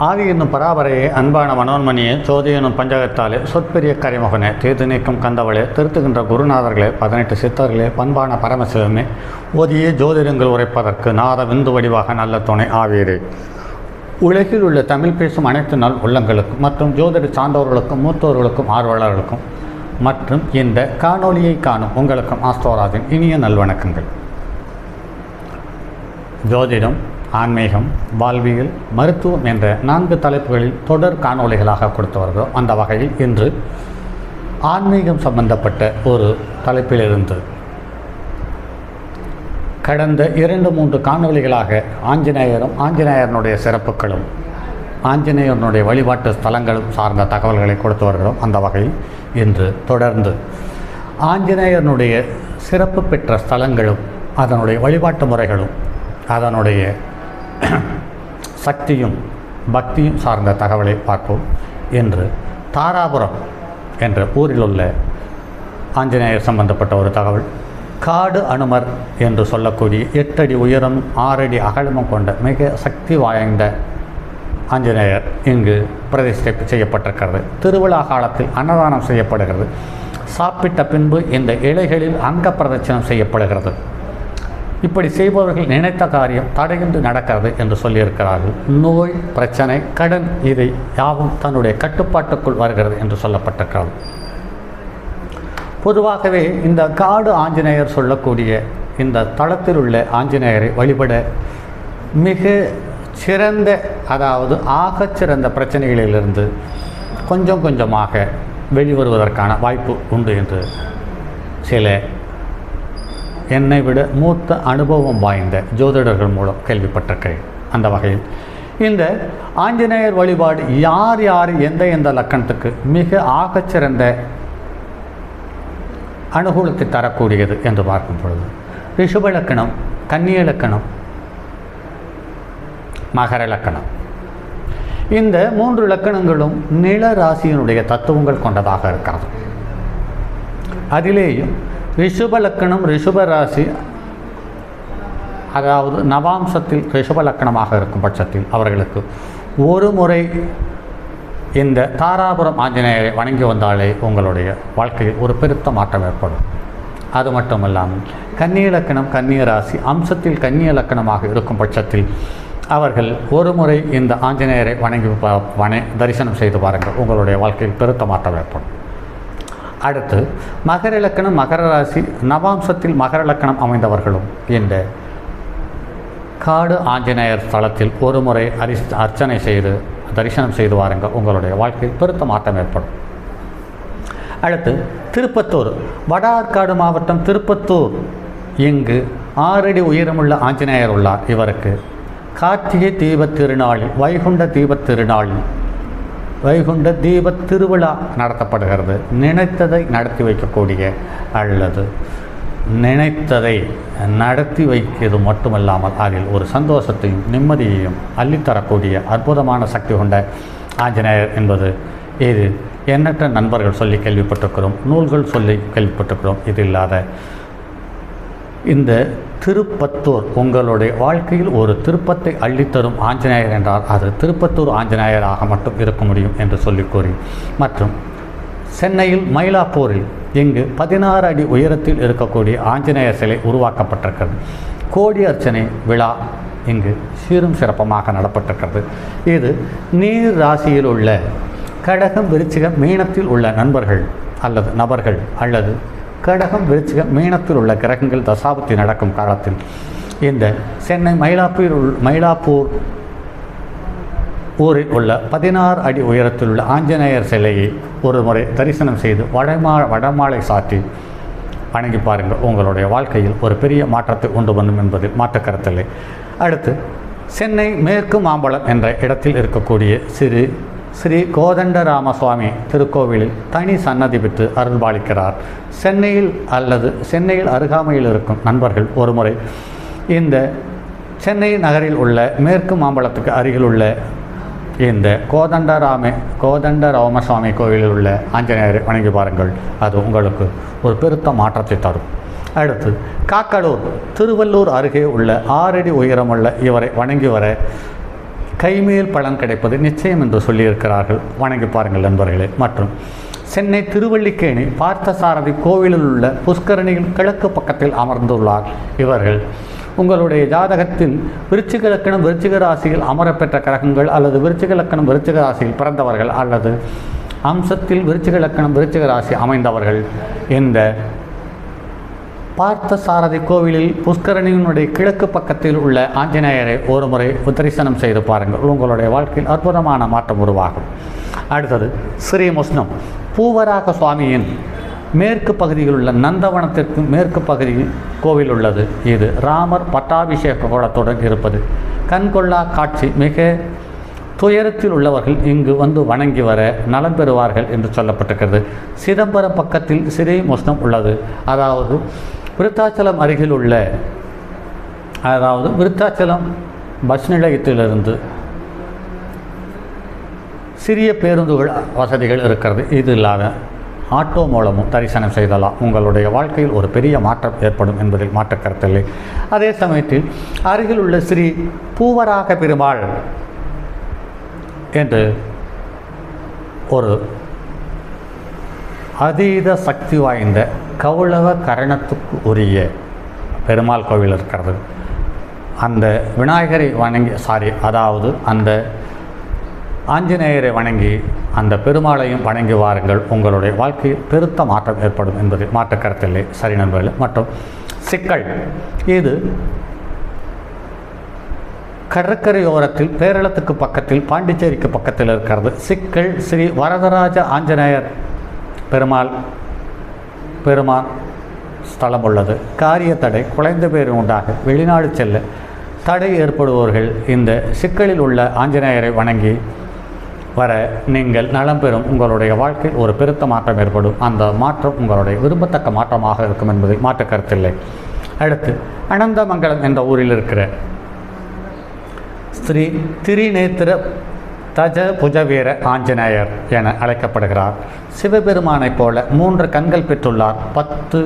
ஆதி என்னும் பராபரையே அன்பான மனோன்மணியே சோதி என்னும் பஞ்சகத்தாலே சொற்பெரிய கரிமுகனே தீர்த்து நீக்கும் கந்தவளே திருத்துகின்ற குருநாதர்களே 18 சித்தர்களே பண்பான பரமசிவமே ஓதியே ஜோதிடங்கள் உரைப்பதற்கு நாத விந்து வடிவாக நல்ல துணை ஆவீரே. உலகில் உள்ள தமிழ் பேசும் அனைத்து நாள் உள்ளங்களுக்கும் மற்றும் ஜோதிட சார்ந்தவர்களுக்கும் மூத்தோர்களுக்கும் ஆர்வலர்களுக்கும் மற்றும் இந்த காணொலியை காணும் உங்களுக்கும் ஆஸ்தோராஜின் இனிய நல்வணக்கங்கள். ஜோதிடம், ஆன்மீகம், வாழ்வியல், மருத்துவம் என்ற 4 தலைப்புகளில் தொடர் காணொலிகளாக கொடுத்து வருகிறோம். அந்த வகையில் இன்று ஆன்மீகம் சம்பந்தப்பட்ட ஒரு தலைப்பிலிருந்து கடந்த 2-3 காணொலிகளாக ஆஞ்சநேயரும் ஆஞ்சநேயரனுடைய சிறப்புகளும் ஆஞ்சநேயரனுடைய வழிபாட்டு ஸ்தலங்களும் சார்ந்த தகவல்களை கொடுத்து வருகிறோம். அந்த வகையில் இன்று தொடர்ந்து ஆஞ்சநேயரனுடைய சிறப்பு பெற்ற ஸ்தலங்களும் அதனுடைய வழிபாட்டு முறைகளும் அதனுடைய சக்தியும் பக்தியும் சார்ந்த தகவலை பார்ப்போம். இன்று தாராபுரம் என்ற ஊரில் உள்ள ஆஞ்சநேயர் சம்பந்தப்பட்ட ஒரு தகவல். காடு அனுமர் என்று சொல்லக்கூடிய 8 அடி உயரம் 6 அடி அகலமும் கொண்ட மிக சக்தி வாய்ந்த ஆஞ்சநேயர் இங்கு பிரதிஷ்டை செய்யப்பட்டிருக்கிறது. திருவிழா காலத்தில் அன்னதானம் செய்யப்படுகிறது. சாப்பிட்ட பின்பு இந்த இலைகளில் அங்க பிரதட்சணம் செய்யப்படுகிறது. இப்படி செய்பவர்கள் நினைத்த காரியம் தடையின்றி நடக்கிறது என்று சொல்லியிருக்கிறார்கள். நோய், பிரச்சனை, கடன் இதை யாவும் தன்னுடைய கட்டுப்பாட்டுக்குள் வருகிறது என்று சொல்லப்பட்டிருக்கிறது. பொதுவாகவே இந்த காடு ஆஞ்சநேயர் சொல்லக்கூடிய இந்த தளத்தில் உள்ள ஆஞ்சநேயரை வழிபட மிக சிறந்த, அதாவது ஆகச்சிறந்த பிரச்சனைகளிலிருந்து கொஞ்சம் கொஞ்சமாக வெளிவருவதற்கான வாய்ப்பு உண்டு என்று சில என்னை விட மூத்த அனுபவம் வாய்ந்த ஜோதிடர்கள் மூலம் கேள்விப்பட்டிருக்கிறேன். அந்த வகையில் இந்த ஆஞ்சநேயர் வழிபாடு யார் யார் எந்த லக்கணத்துக்கு மிக ஆகச்சிறந்த அனுகூலத்தை தரக்கூடியது என்று பார்க்கும் பொழுது ரிஷப லக்கணம், கன்னிய லக்கணம், மகர லக்கணம். இந்த 3 லக்கணங்களும் நில ராசியினுடைய தத்துவங்கள் கொண்டதாக இருக்காது. அதிலேயும் ரிஷப லக்கணம், ரிஷப ராசி, அதாவது நவாம்சத்தில் ரிஷப லக்கணமாக இருக்கும் பட்சத்தில் அவர்களுக்கு ஒரு முறை இந்த தாராபுரம் ஆஞ்சநேயரை வணங்கி வந்தாலே உங்களுடைய வாழ்க்கையில் ஒரு பெருத்த மாற்றம் ஏற்படும். அது மட்டுமல்லாமல் கன்னிய லக்கணம், கன்னிய ராசி அம்சத்தில் கன்னிய லக்கணமாக இருக்கும் பட்சத்தில் அவர்கள் ஒரு முறை இந்த ஆஞ்சநேயரை வணங்கி தரிசனம் செய்து பாருங்கள், உங்களுடைய வாழ்க்கையில் பெருத்த மாற்றம் ஏற்படும். அடுத்து மகர இலக்கணம், மகர ராசி நவாம்சத்தில் மகர இலக்கணம் அமைந்தவர்களும் இந்த காடு ஆஞ்சநேயர் ஸ்தலத்தில் ஒரு முறை அர்ச்சனை செய்து தரிசனம் செய்து வாருங்கள், உங்களுடைய வாழ்க்கையில் பெருத்த மாற்றம் ஏற்படும். அடுத்து திருப்பத்தூர், வட ஆற்காடு மாவட்டம் திருப்பத்தூர். இங்கு 6 அடி உயரமுள்ள ஆஞ்சநேயர் உள்ளார். இவருக்கு கார்த்திகை தீபத் திருநாளில் வைகுண்ட தீப திருவிழா நடத்தப்படுகிறது. நினைத்ததை நடத்தி வைக்கக்கூடிய அல்லது நினைத்ததை நடத்தி வைக்கிறது மட்டுமல்லாமல் அதில் ஒரு சந்தோஷத்தையும் நிம்மதியையும் அள்ளித்தரக்கூடிய அற்புதமான சக்தி கொண்ட ஆஞ்சநேயர் என்பது இது எண்ணற்ற நண்பர்கள் சொல்லி கேள்விப்பட்டிருக்கிறோம், நூல்கள் சொல்லி கேள்விப்பட்டிருக்கிறோம். இது இல்லாத இந்த திருப்பத்தூர் உங்களுடைய வாழ்க்கையில் ஒரு திருப்பத்தை அள்ளித்தரும் ஆஞ்சநேயர் என்றால் அது திருப்பத்தூர் ஆஞ்சநேயராக மட்டும் இருக்க முடியும் என்று சொல்லி கூறி, மற்றும் சென்னையில் மயிலாப்பூரில் இங்கு 16 அடி உயரத்தில் இருக்கக்கூடிய ஆஞ்சநேயர் சிலை உருவாக்கப்பட்டிருக்கிறது. கோடி அர்ச்சனை விழா இங்கு சீரும் சிறப்பமாக நடப்பட்டிருக்கிறது. இது நீர் ராசியில் உள்ள கடகம், விருச்சிகம், மீனத்தில் உள்ள நண்பர்கள் அல்லது நபர்கள் அல்லது கடகம், விருச்சிகம், மீனத்தில் உள்ள கிரகங்கள் தசாபுத்தி நடக்கும் காலத்தில் இந்த சென்னை மயிலாப்பூர் ஊரில் உள்ள 16 அடி உயரத்தில் உள்ள ஆஞ்சநேயர் சிலையை ஒரு முறை தரிசனம் செய்து வடமாலை சாற்றி வணங்கி பாருங்கள், உங்களுடைய வாழ்க்கையில் ஒரு பெரிய மாற்றத்தை உண்டு பண்ணும் என்பதில் மாற்று கருத்தில்லை. அடுத்து சென்னை மேற்கு மாம்பலம் என்ற இடத்தில் இருக்கக்கூடிய ஸ்ரீ கோதண்டராமசுவாமி திருக்கோவிலில் தனி சன்னதி பெற்று அருள்பாலிக்கிறார். சென்னையில் அருகாமையில் இருக்கும் நண்பர்கள் ஒருமுறை இந்த சென்னை நகரில் உள்ள மேற்கு மாம்பலத்துக்கு அருகில் உள்ள இந்த கோதண்டராமசுவாமி கோவிலில் உள்ள ஆஞ்சநேயரை வணங்கி பாருங்கள், அது உங்களுக்கு ஒரு பெருத்த மாற்றத்தை தரும். அடுத்து காக்கடூர், திருவள்ளூர் அருகே உள்ள 6 அடி உயரமுள்ள இவரை வணங்கி வர கைமேல் பலன் கிடைப்பது நிச்சயம் என்று சொல்லியிருக்கிறார்கள். வணங்கி பாருங்கள் நண்பர்களே. மற்றும் சென்னை திருவல்லிக்கேணி பார்த்தசாரதி கோவிலில் உள்ள புஷ்கரணியின் கிழக்கு பக்கத்தில் அமர்ந்துள்ளார் இவர்கள். உங்களுடைய ஜாதகத்தில் விருச்சிக லக்கணம் விருச்சிக ராசியில் அமரப்பெற்ற கிரகங்கள் அல்லது விருச்சிக லக்கணம் விருச்சிக ராசியில் பிறந்தவர்கள் அல்லது அம்சத்தில் விருச்சிக லக்கணம் விருச்சிக ராசி அமைந்தவர்கள் இந்த பார்த்தசாரதி கோவிலில் புஷ்கரணியினுடைய கிழக்கு பக்கத்தில் உள்ள ஆஞ்சநேயரை ஒரு முறை தரிசனம் செய்து பாருங்கள். உங்களுடைய வாழ்க்கையில் அற்புதமான மாற்றம் உருவாகும். அடுத்தது ஸ்ரீமுஷ்ணம் பூவராக சுவாமியின் மேற்கு பகுதியில் உள்ள நந்தவனத்திற்கு மேற்கு பகுதியில் கோவில் உள்ளது. இது ராமர் பட்டாபிஷேக கோலத்துடன் இருப்பது கண்கொள்ளா காட்சி. மிக துயரத்தில் உள்ளவர்கள் இங்கு வந்து வணங்கி வர நலம் பெறுவார்கள் என்று சொல்லப்பட்டிருக்கிறது. சிதம்பரம் பக்கத்தில் ஸ்ரீமுஷ்ணம் உள்ளது. அதாவது விருத்தாச்சலம் பஸ் நிலையத்திலிருந்து சிறிய பேருந்துகள் வசதிகள் இருக்கிறது. இது இல்லாத ஆட்டோ மூலமும் தரிசனம் செய்தலாம். உங்களுடைய வாழ்க்கையில் ஒரு பெரிய மாற்றம் ஏற்படும் என்பதில் மாற்றுக்கருத்தில்லை. அதே சமயத்தில் அருகில் உள்ள ஸ்ரீ பூவராக பெருமாள் என்று ஒரு அதீத சக்தி வாய்ந்த கௌளவ கரணத்துக்கு உரிய பெருமாள் கோவில் இருக்கிறது. அந்த விநாயகரை வணங்கி அந்த ஆஞ்சநேயரை வணங்கி அந்த பெருமாளையும் வணங்கி வாருங்கள். உங்களுடைய வாழ்க்கையில் பெருத்த மாற்றம் ஏற்படும் என்பதில் மாற்றுக்கருத்தில்லை. சரி நண்பர்களே. மற்றும் சிக்கல் இது கடற்கரையோரத்தில் பேரளத்துக்கு பக்கத்தில் பாண்டிச்சேரிக்கு பக்கத்தில் இருக்கிறது. சிக்கல் ஸ்ரீ வரதராஜ ஆஞ்சநேயர் பெருமாள் ஸ்தலம் உள்ளது. காரிய தடை குழந்தை பேர் உண்டாக வெளிநாடு செல்ல தடை ஏற்படுபவர்கள் இந்த சிக்கலில் உள்ள ஆஞ்சநேயரை வணங்கி வர நீங்கள் நலம் பெறும். உங்களுடைய வாழ்க்கையில் ஒரு பெருத்த மாற்றம் ஏற்படும். அந்த மாற்றம் உங்களுடைய விரும்பத்தக்க மாற்றமாக இருக்கும் என்பதில் மாற்று கருத்தில்லை. அடுத்து அனந்தமங்கலம் என்ற ஊரில் இருக்கிற ஸ்ரீ திரிநேத்திர தஜ புஜவீர ஆஞ்சநேயர் என அழைக்கப்படுகிறார். சிவபெருமானைப் போல 3 கண்கள் பெற்றுள்ளார். 10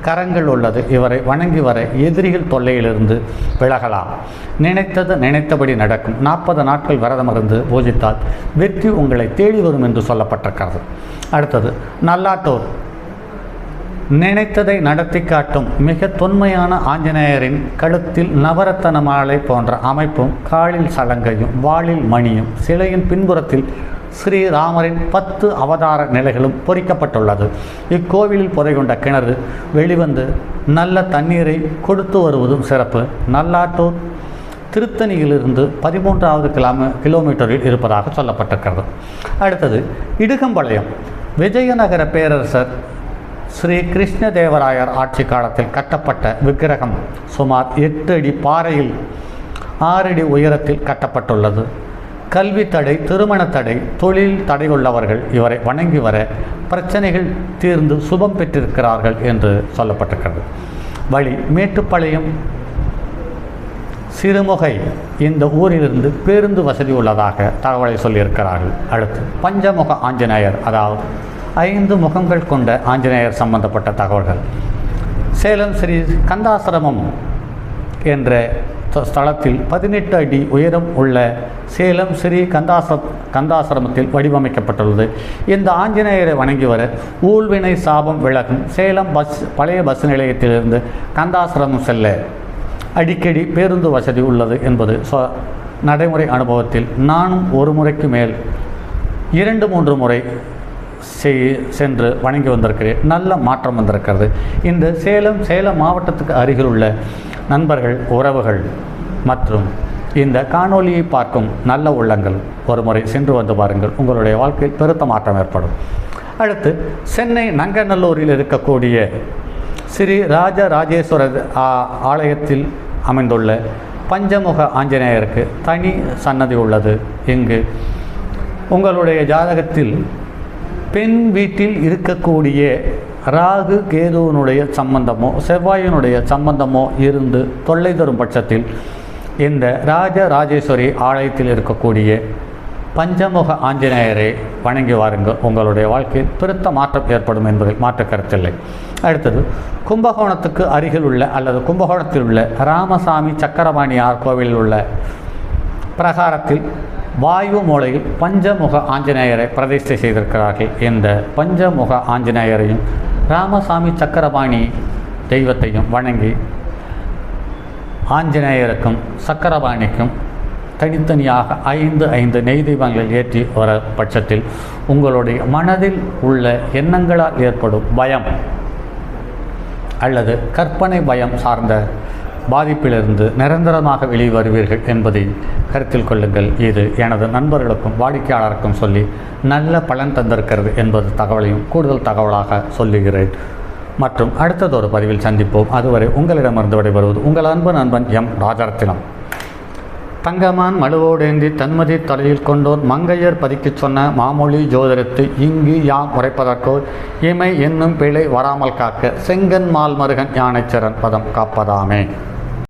கரங்கள் உள்ளது. இவரை வணங்கி வர எதிரிகள் தொல்லையிலிருந்து விலகலாம். நினைத்தது நினைத்தபடி நடக்கும். 40 நாட்கள் விரதமிருந்து பூஜித்தால் வெற்றி உங்களை தேடி வரும் என்று சொல்லப்பட்டிருக்கிறது. அடுத்தது நல்லாட்டூர். நினைத்ததை நடத்தி காட்டும் மிக தொன்மையான ஆஞ்சநேயரின் கழுத்தில் நவரத்தன மாலை போன்ற அமைப்பும் காலில் சலங்கையும் வாளில் மணியும் சிலையின் பின்புறத்தில் ஸ்ரீராமரின் 10 அவதார நிலைகளும் பொறிக்கப்பட்டுள்ளது. இக்கோவிலில் புதை கொண்ட கிணறு வெளிவந்து நல்ல தண்ணீரை கொடுத்து வருவதும் சிறப்பு. நல்லாட்டூர் திருத்தணியிலிருந்து 13வது கிலோமீட்டரில் இருப்பதாக சொல்லப்பட்டிருக்கிறது. அடுத்தது இடுகம்பாளையம். விஜயநகர பேரரசர் ஸ்ரீ கிருஷ்ணதேவராயர் ஆட்சி காலத்தில் கட்டப்பட்ட விக்கிரகம் சுமார் 8 அடி பாறையில் 6 அடி உயரத்தில் கட்டப்பட்டுள்ளது. கல்வி தடை, திருமண தடை, தொழில் தடை உள்ளவர்கள் இவரை வணங்கி வர பிரச்சனைகள் தீர்ந்து சுபம் பெற்றிருக்கிறார்கள் என்று சொல்லப்பட்டிருக்கிறது. வழி மேட்டுப்பாளையம் சிறுமுகை. இந்த ஊரிலிருந்து பேருந்து வசதி உள்ளதாக தகவலை சொல்லியிருக்கிறார்கள். அடுத்து பஞ்சமுக ஆஞ்சநேயர், அதாவது 5 முகங்கள் கொண்ட ஆஞ்சநேயர் சம்பந்தப்பட்ட தகவல்கள். சேலம் ஸ்ரீ கந்தாசிரமம் என்ற ஸ்தலத்தில் 18 அடி உயரம் உள்ள சேலம் ஸ்ரீ கந்தாசிரமத்தில் வடிவமைக்கப்பட்டுள்ளது. இந்த ஆஞ்சநேயரை வணங்கி வர ஊழ்வினை சாபம் விலகும். சேலம் பழைய பஸ் நிலையத்திலிருந்து கந்தாசிரமம் செல்ல அடிக்கடி பேருந்து வசதி உள்ளது என்பது நடைமுறை அனுபவத்தில் நானும் ஒரு முறைக்கு மேல் 2-3 முறை சென்று வணங்கி வந்திருக்கிறேன். நல்ல மாற்றம் வந்திருக்கிறது. இந்த சேலம் மாவட்டத்துக்கு அருகில் உள்ள நண்பர்கள், உறவுகள் மற்றும் இந்த காணொலியை பார்க்கும் நல்ல உள்ளங்கள் ஒரு முறை சென்று வந்து பாருங்கள். உங்களுடைய வாழ்க்கையில் பெருத்த மாற்றம் ஏற்படும். அடுத்து சென்னை நங்கநல்லூரில் இருக்கக்கூடிய ஸ்ரீ ராஜராஜேஸ்வரர் ஆலயத்தில் அமைந்துள்ள பஞ்சமுக ஆஞ்சநேயருக்கு தனி சன்னதி உள்ளது. இங்கு உங்களுடைய ஜாதகத்தில் பெண் வீட்டில் இருக்கக்கூடிய ராகு கேதுவனுடைய சம்பந்தமோ செவ்வாயினுடைய சம்பந்தமோ இருந்து தொல்லை தரும் பட்சத்தில் இந்த ராஜராஜேஸ்வரி ஆலயத்தில் இருக்கக்கூடிய பஞ்சமுக ஆஞ்சநேயரை வணங்கி வாருங்கள். உங்களுடைய வாழ்க்கையில் பெருத்த மாற்றம் ஏற்படும் என்பதில் மாற்று கருத்தில்லை. அடுத்தது கும்பகோணத்துக்கு அருகில் உள்ள அல்லது கும்பகோணத்தில் உள்ள ராமசாமி சக்கரபாணியார் கோவிலில் உள்ள பிரகாரத்தில் வாயு மூலையில் பஞ்சமுக ஆஞ்சநேயரை பிரதிஷ்டை செய்திருக்கிறார்கள். இந்த பஞ்சமுக ஆஞ்சநேயரையும் ராமசாமி சக்கரபாணி தெய்வத்தையும் வணங்கி ஆஞ்சநேயருக்கும் சக்கரபாணிக்கும் தனித்தனியாக 5 நெய் தீபங்கள் ஏற்றி வர பட்சத்தில் உங்களுடைய மனதில் உள்ள எண்ணங்களால் ஏற்படும் பயம் அல்லது கற்பனை பயம் சார்ந்த பாதிப்பிலிருந்து நிரந்தரமாக வெளிவருவீர்கள் என்பதை கருத்தில் கொள்ளுங்கள். இது எனது நண்பர்களுக்கும் வாடிக்கையாளருக்கும் சொல்லி நல்ல பலன் தந்திருக்கிறது என்பது தகவலையும் கூடுதல் தகவலாக சொல்லுகிறேன். மற்றும் அடுத்ததொரு பதிவில் சந்திப்போம். அதுவரை உங்களிடமிருந்து விடைபெறுவது உங்கள் அன்பு நண்பன் எம் ராஜரத்தினம். தங்கமான் மழுவோடேந்தி தன்மதி தலையில் கொண்டோர் மங்கையர் பதிக்கச் சொன்ன மாமொழி ஜோதிடத்தை இங்கு யாம் உரைப்பதற்கோ இமை என்னும் பிழை வராமல் காக்க செங்கன் மால் மருகன் யானைச்சரன் பதம் காப்பதாமே.